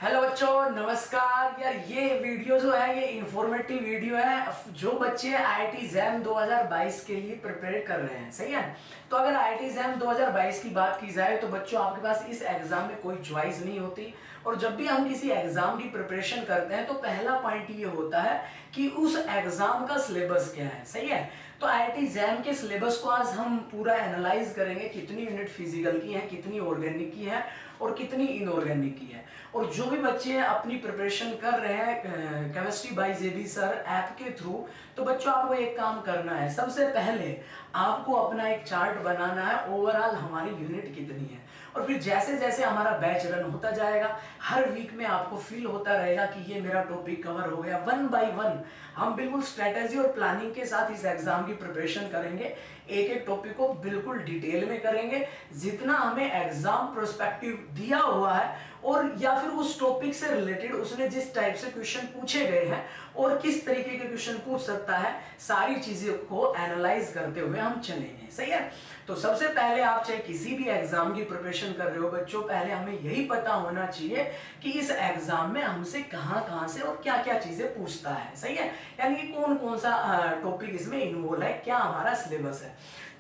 Hello बच्चों, नमस्कार। यार ये वीडियो जो है ये इंफॉर्मेटिव वीडियो है जो बच्चे आईआईटी जैम 2022 के लिए प्रिपेयर कर रहे हैं। सही है। तो अगर आईआईटी जैम 2022 की बात की जाए तो बच्चों आपके पास इस एग्जाम में कोई चॉइस नहीं होती। और जब भी हम किसी एग्जाम की प्रिपरेशन करते हैं तो पहला पॉइंट ये होता है कि उस एग्जाम का सिलेबस क्या है। सही है। तो आईआईटी जैम के सिलेबस को आज हम पूरा एनालाइज करेंगे, कितनी यूनिट फिजिकल की है, कितनी ऑर्गेनिक की है और कितनी इनऑर्गेनिक की है। और जो भी बच्चे अपनी प्रिपरेशन कर रहे हैं chemistry by JB sir app के थ्रू, तो बच्चों आपको एक काम करना है। सबसे पहले आपको अपना एक चार्ट बनाना है, ओवरऑल हमारी यूनिट कितनी है। और फिर जैसे जैसे हमारा बैच रन होता जाएगा हर वीक में आपको फील होता रहेगा कि ये मेरा टॉपिक कवर हो गया। वन बाय वन हम बिल्कुल स्ट्रेटेजी और प्लानिंग के साथ इस एग्जाम की प्रिपरेशन करेंगे। एक एक टॉपिक को बिल्कुल डिटेल में करेंगे, जितना हमें एग्जाम प्रोस्पेक्टिव दिया हुआ है और या फिर उस टॉपिक से रिलेटेड उसने जिस टाइप से क्वेश्चन पूछे गए हैं और किस तरीके के क्वेश्चन पूछ सकता है, सारी चीजों को एनालाइज करते हुए हम चलेंगे। सही है। तो सबसे पहले आप चाहे किसी भी एग्जाम की प्रिपरेशन कर रहे हो बच्चों, पहले हमें यही पता होना चाहिए कि इस एग्जाम में हमसे कहां से और क्या क्या चीजें पूछता है। सही है। यानी कि कौन कौन सा टॉपिक इसमें इन्वॉल्व है, क्या हमारा सिलेबस है।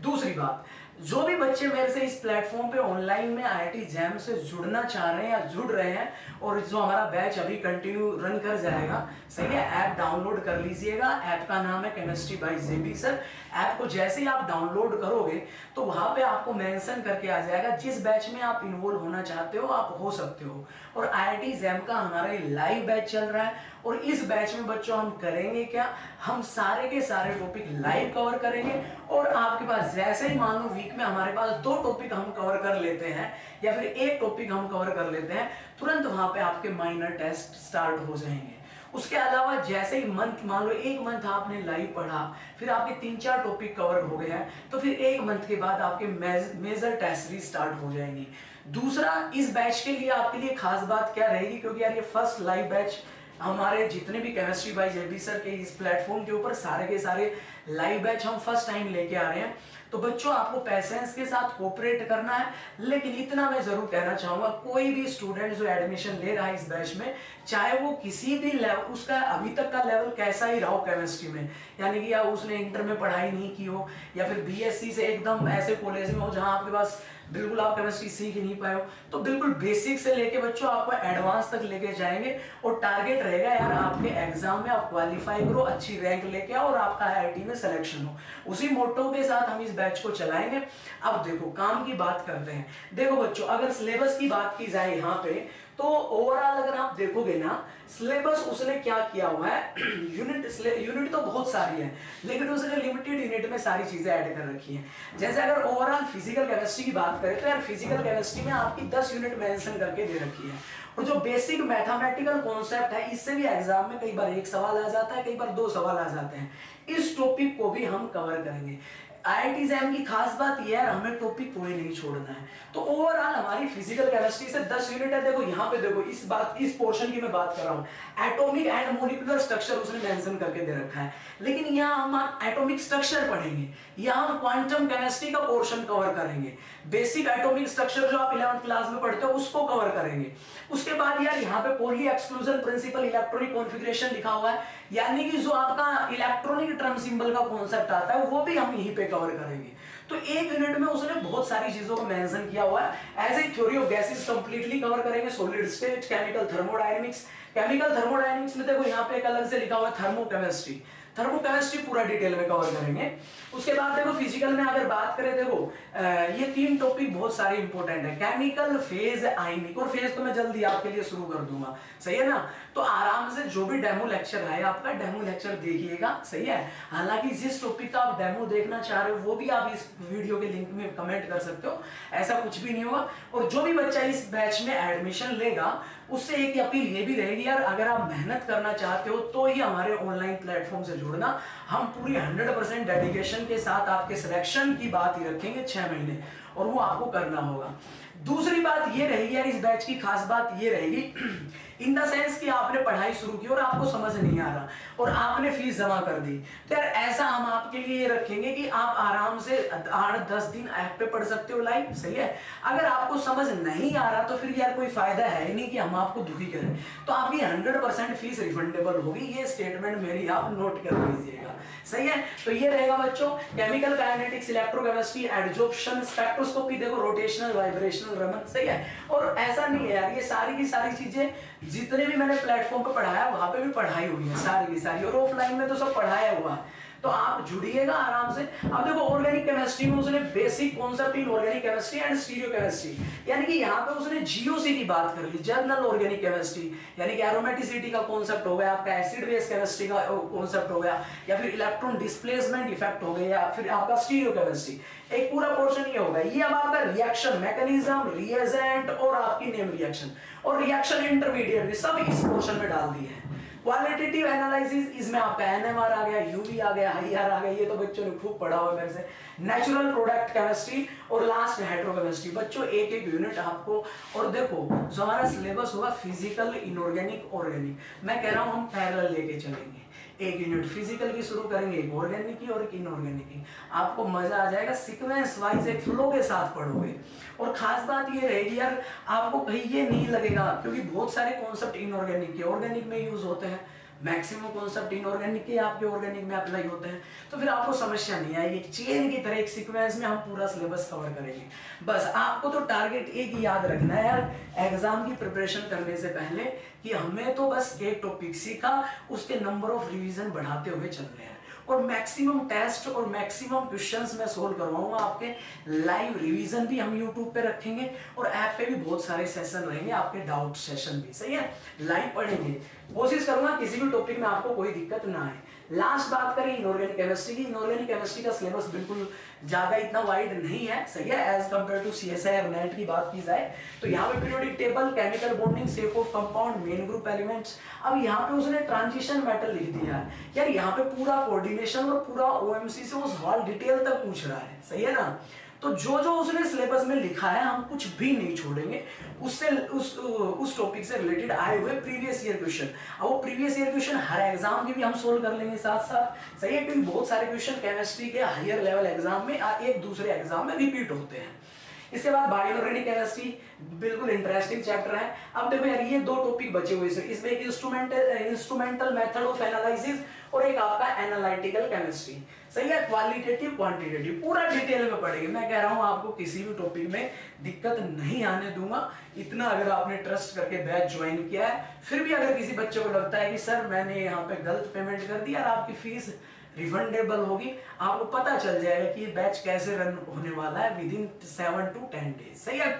दूसरी बात, जो भी बच्चे मेरे से इस प्लेटफॉर्म पे ऑनलाइन में आईआईटी जैम से जुड़ना चाह रहे हैं या जुड़ रहे हैं और जो हमारा बैच अभी कंटिन्यू रन कर जाएगा, सही है, ऐप डाउनलोड कर लीजिएगा। ऐप का नाम है chemistry by JB sir. App को जैसे ही आप डाउनलोड करोगे तो वहां पे आपको मेंशन करके आ जाएगा जिस बैच में आप इन्वॉल्व होना चाहते हो आप हो सकते हो। और आईआईटी जैम का हमारा ये लाइव बैच चल रहा है और इस बैच में बच्चों हम करेंगे क्या, हम सारे के सारे टॉपिक लाइव कवर करेंगे। और आपके पास जैसे ही मान लो वीक में हमारे पास 2 टॉपिक हम कवर कर लेते हैं या फिर एक टॉपिक हम कवर कर लेते हैं, तुरंत वहां पे आपके माइनर टेस्ट स्टार्ट हो जाएंगे। उसके अलावा जैसे ही मंथ, मान लो 1 मंथ आपने लाइव पढ़ा, फिर आपके 3-4 टॉपिक कवर हो गए हैं, तो फिर 1 मंथ के बाद आपके मेजर टेस्ट सीरीज स्टार्ट हो जाएंगी। दूसरा, इस बैच के लिए आपके लिए खास बात क्या रहेगी, क्योंकि यार ये फर्स्ट लाइव बैच हमारे जितने भी केमिस्ट्री बाय जेबी सर के इस प्लेटफॉर्म के ऊपर सारे के सारे लाइव बैच हम फर्स्ट टाइम लेके आ रहे हैं। तो बच्चों आपको पेशेंस के साथ कोऑपरेट करना है। लेकिन इतना मैं जरूर कहना चाहूंगा, कोई भी स्टूडेंट जो एडमिशन ले रहा है इस बैच में, चाहे वो किसी भी लेवल, उसका अभी तक का लेवल कैसा ही रहा हो केमिस्ट्री में, यानी कि या उसने इंटर में पढ़ाई नहीं की हो या फिर बीएससी से एकदम ऐसे कॉलेज में हो जहां आपके पास बिल्कुल आप केमिस्ट्री सीख नहीं पाए हो, तो बिल्कुल बेसिक से लेके बच्चों आपको एडवांस तक लेके जाएंगे। और टारगेट रहेगा यार आपके एग्जाम में आप क्वालिफाई करो, अच्छी रैंक लेके आओ और आपका आईआईटी में सिलेक्शन हो। उसी मोटो के साथ हम इस बैच को चलाएंगे। अब देखो काम की बात करते हैं। देखो बच्चों, अगर सिलेबस की बात की जाए यहाँ पे, तो ओवरऑल अगर आप देखोगे ना, सिलेबस उसने क्या किया हुआ है, यूनिट तो बहुत सारी है लेकिन उसने लिमिटेड यूनिट में सारी चीजें ऐड कर रखी हैं। जैसे अगर ओवरऑल फिजिकल केमिस्ट्री की बात करें तो यार फिजिकल केमिस्ट्री में आपकी 10 यूनिट मेंशन करके दे रखी है। और जो बेसिक मैथमेटिकल कॉन्सेप्ट है, इससे भी एग्जाम में कई बार 1 सवाल आ जाता है, कई बार 2 सवाल आ जाते हैं। इस टॉपिक को भी हम कवर करेंगे। आईआईटी जैम की खास बात यह है, हमें टॉपिक कोई नहीं छोड़ना है। तो ओवरऑल हमारी फिजिकल केमिस्ट्री से 10 यूनिट है। देखो यहाँ पे देखो, इस पोर्शन की मैं बात कर रहा हूँ, एटॉमिक एंड मॉलिक्यूलर स्ट्रक्चर उसने मेंशन करके दे रखा है। लेकिन यहाँ हम एटॉमिक स्ट्रक्चर पढ़ेंगे, यहाँ हम क्वांटम केमिस्ट्री का पोर्शन कवर करेंगे। बेसिक एटॉमिक स्ट्रक्चर जो आप 11th क्लास में पढ़ते हो उसको कवर करेंगे। उसके बाद यार यहाँ पे poly exclusion principle electronic configuration लिखा हुआ है, यानी कि जो आपका इलेक्ट्रॉनिक ट्रम सिंबल का कॉन्सेप्ट आता है वो भी हम यहीं पे कवर करेंगे। तो एक यूनिट में उसने बहुत सारी चीजों को मेंशन किया हुआ है। As a theory of gases completely cover करेंगे, solid state, chemical thermodynamics. Chemical thermodynamics में देखो यहाँ पे एक अलग से लिखा हुआ है थर्मोकेमिस्ट्री। थर्मोकेमिस्ट्री पूरा डिटेल में कवर करेंगे। उसके बाद देखो फिजिकल में अगर बात करें, देखो ये 3 टॉपिक बहुत सारे इंपॉर्टेंट है, केमिकल, फेज, आयनिक। और फेज तो मैं जल्दी आपके लिए शुरू कर दूंगा, सही है ना। तो आराम से जो भी डेमो लेक्चर है आपका, डेमो लेक्चर देखिएगा, सही है। हालांकि जिस टॉपिक का आप डेमो देखना चाह रहे हो वो भी आप इस वीडियो के लिंक में कमेंट कर सकते हो, ऐसा कुछ भी नहीं होगा। और जो भी बच्चा इस बैच में एडमिशन लेगा उससे एक अपील ये भी रहेगी यार, अगर आप मेहनत करना चाहते हो तो ही हमारे ऑनलाइन प्लेटफॉर्म से जुड़ना। हम पूरी 100% डेडिकेशन के साथ आपके सिलेक्शन की बात ही रखेंगे 6 महीने, और वो आपको करना होगा। दूसरी बात ये रहेगी यार, इस बैच की खास बात ये रहेगी, इन द सेंस कि आपने पढ़ाई शुरू की और आपको समझ नहीं आ रहा और आपने फीस जमा कर दी, तो यार ऐसा हम आपके लिए ये रखेंगे कि आप आराम से 8-10 दिन ऐप पे पढ़ सकते हो लाइव, सही है। अगर आपको समझ नहीं आ रहा तो फिर यार कोई फायदा है ही नहीं कि हम आपको दुखी करें, तो आपकी 100% फीस रिफंडेबल होगी, ये स्टेटमेंट मेरी आप नोट कर लीजिएगा, सही है। तो ये रहेगा बच्चों chemical kinetics, electrochemistry, adsorption, spectroscopy, देखो रोटेशनल वाइब्रेशनल रमन, सही है। और ऐसा नहीं है यार, ये सारी की सारी चीजें जितने भी मैंने प्लेटफॉर्म पे पढ़ाया वहां पे भी पढ़ाई हुई है सारी की सारी, और ऑफलाइन में तो सब पढ़ाया हुआ है, तो आप जुड़िएगा आराम से। अब देखो ऑर्गेनिक केमिस्ट्री में उसने basic concept in organic chemistry and stereo chemistry, यानी कि यहाँ पे उसने जीओसी की बात कर ली, जर्नल ऑर्गेनिक केमिस्ट्री, यानी कि एरोमेटिसिटी का कॉन्सेप्ट हो गया, आपका एसिड बेस केमिस्ट्री का कॉन्सेप्ट हो गया, या फिर इलेक्ट्रॉन डिस्प्लेसमेंट इफेक्ट हो गया, या फिर आपका स्टीरियो केमिस्ट्री, एक पूरा पोर्शन ये होगा। ये अब आपका रिएक्शन मैकेनिज्म, रिएजेंट और आपकी नेम रिएक्शन और रिएक्शन इंटरमीडिएट भी सब इस पोर्शन में डाल दिए हैं। क्वालिटेटिव एनालिसिस, इसमें आपका एनएमआर आ गया, यूवी आ गया, आईआर आ गया, ये तो बच्चों ने खूब पढ़ा हुआ मेरे से। नेचुरल प्रोडक्ट केमिस्ट्री और लास्ट हेटेरोकेमिस्ट्री, बच्चों एक एक यूनिट आपको। और देखो जो हमारा सिलेबस होगा फिजिकल, इनऑर्गेनिक, ऑर्गेनिक, मैं कह रहा हूं हम पैरेलल लेके चलेंगे, एक यूनिट फिजिकल की शुरू करेंगे, एक ऑर्गेनिक की और एक इनऑर्गेनिक की, आपको मजा आ जाएगा, सीक्वेंस वाइज एक फ्लो के साथ पढ़ोगे। और खास बात ये रहेगी यार, आपको कहीं ये नहीं लगेगा, क्योंकि बहुत सारे कॉन्सेप्ट इनऑर्गेनिक के ऑर्गेनिक में यूज होते हैं, मैक्सिमम कॉन्सेप्ट इनऑर्गेनिक के आपके ऑर्गेनिक में अप्लाई होते हैं, तो फिर आपको समस्या नहीं आएगी। चेन की तरह एक सीक्वेंस में हम पूरा सिलेबस कवर करेंगे। बस आपको तो टारगेट एक ही याद रखना है यार, एग्जाम की प्रिपरेशन करने से पहले, कि हमें तो बस एक टॉपिक सीखा, उसके नंबर ऑफ रिवीजन बढ़ाते हुए चलने हैं, और मैक्सिमम टेस्ट और मैक्सिमम क्वेश्चंस मैं सोल्व करवाऊंगा आपके। लाइव रिवीजन भी हम यूट्यूब पे रखेंगे और ऐप पे भी बहुत सारे सेशन रहेंगे, आपके डाउट सेशन भी, सही है, लाइव पढ़ेंगे। कोशिश करूंगा किसी भी टॉपिक में आपको कोई दिक्कत ना आए। लास्ट बात करें इनऑर्गेनिक केमिस्ट्री की, इनऑर्गेनिक केमिस्ट्री का सिलेबस बिल्कुल ज्यादा इतना वाइड नहीं है, सही है, एज कंपेयर टू सीएसआई और नेट की बात की जाए तो यहाँ पे periodic table, chemical bonding, shape of compound, main group elements. अब यहाँ पे उसने ट्रांजिशन मेटल लिख दिया है यार, यहाँ पे पूरा कोऑर्डिनेशन और पूरा ओएमसी से वो सवाल डिटेल तक पूछ रहा है, सही है ना। तो जो जो उसने सिलेबस में लिखा है हम कुछ भी नहीं छोड़ेंगे, उससे उस टॉपिक से रिलेटेड आए हुए प्रीवियस ईयर क्वेश्चन, अब वो प्रीवियस ईयर क्वेश्चन हर एग्जाम के भी हम सोल्व कर लेंगे साथ साथ, सही है, क्योंकि बहुत सारे क्वेश्चन केमिस्ट्री के हायर लेवल एग्जाम में एक दूसरे एग्जाम में रिपीट होते हैं। इसके बाद बायोऑर्गेनिक केमिस्ट्री बिल्कुल इंटरेस्टिंग चैप्टर है। अब देखो यार ये दो टॉपिक बचे हुए हैं, इसमें एक इंस्ट्रूमेंटल मेथड ऑफ एनालिसिस और एक आपका एनालिटिकल केमिस्ट्री, सही है, क्वालिटेटिव क्वांटिटेटिव, पूरा डिटेल में पढ़ेंगे। मैं कह रहा हूं आपको किसी भी टॉपिक में दिक्कत नहीं आने दूंगा, इतना अगर आपने ट्रस्ट करके बैच ज्वाइन किया है। फिर भी अगर किसी बच्चे को लगता है कि सर मैंने यहाँ पे गलत पेमेंट कर दी, यार आपकी फीस रिफंडेबल होगी, आपको पता चल जाएगा कि ये बैच कैसे रन होने वाला है विद इन 7 to 10 डेज, सही है।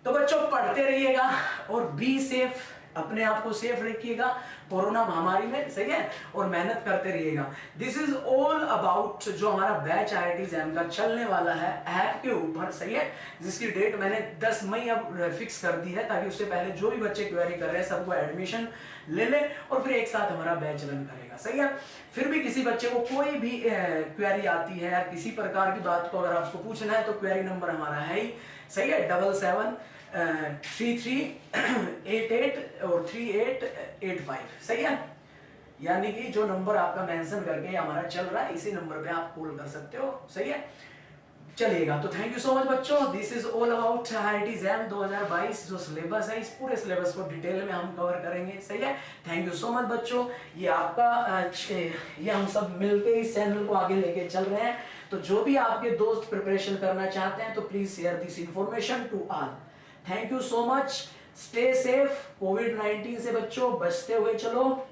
तो बच्चों पढ़ते रहिएगा और बी सेफ, अपने आप को सेफ रखिएगा कोरोना महामारी में, सही है, और मेहनत करते रहिएगा। दिस इज ऑल अबाउट जो हमारा बैच IIT JAM का चलने वाला है ऐप के ऊपर, सही है, जिसकी डेट मैंने 10 मई अब फिक्स कर दी है, ताकि उससे पहले जो भी बच्चे क्वेरी कर रहे हैं सबको एडमिशन ले ले और फिर एक साथ हमारा बैच रन करेगा, सही है। फिर भी किसी बच्चे को कोई भी क्वेरी आती है या किसी प्रकार की बात को अगर आपको पूछना है तो क्वेरी नंबर हमारा है ही, सही है, 773388 और 3885, सही है, यानी कि जो नंबर आपका मेंशन करके हमारा चल रहा है इसी नंबर पे आप कॉल कर सकते हो, सही है। चलिएगा, तो थैंक यू सो मच बच्चों, this is all about IIT JAM 2022 जो सिलेबस है, इस पूरे सिलेबस को डिटेल में हम कवर करेंगे, सही है। थैंक यू सो मच बच्चों, ये आपका ये हम सब मिलके इस चैनल को आगे लेके चल रहे हैं। तो जो भी आपके दोस्त प्रिपरेशन करना चाहते हैं तो please share this information to all. Thank you so much, stay safe, कोविड-19 से बच्चों बचते हुए चलो।